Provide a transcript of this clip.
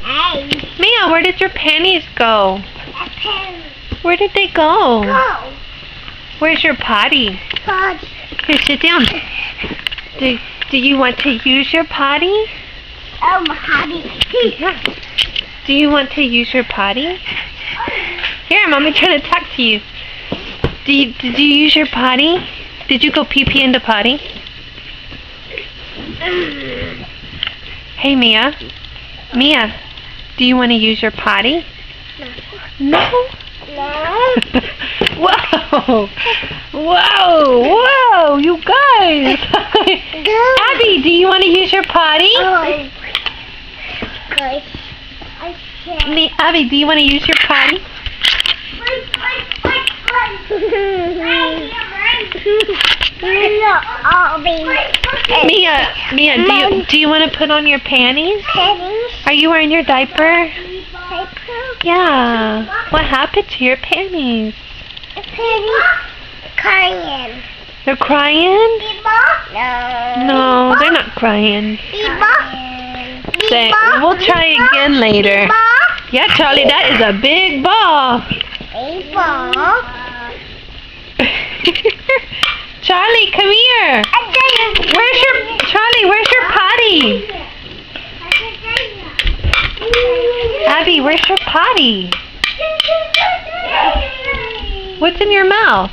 Hey. Mia, where did your panties go? A pen. Where did they go? Go. Where's your potty? Pod. Here, sit down. Do you want to use your potty? Oh, my hobby. Yeah. Do you want to use your potty? Here, Mommy trying to talk to you. Did you use your potty? Did you go pee-pee in the potty? Hey, Mia. Mia, do you want to use your potty? No? No. Whoa! Whoa! You guys! Go. Abby, do you want to use your potty? Oh. Gosh. I can't. Abby, do you want to use your potty? No, I'll be. Mia, do you want to put on your panties? Pennies. Are you wearing your diaper? Paper. Yeah. What happened to your panties? Pennies. Crying. They're crying? No. No, they're not crying. Say, we'll try again later. Yeah, Charlie, that is a big ball. Charlie, come here. Where's your potty? Abby, where's your potty? What's in your mouth?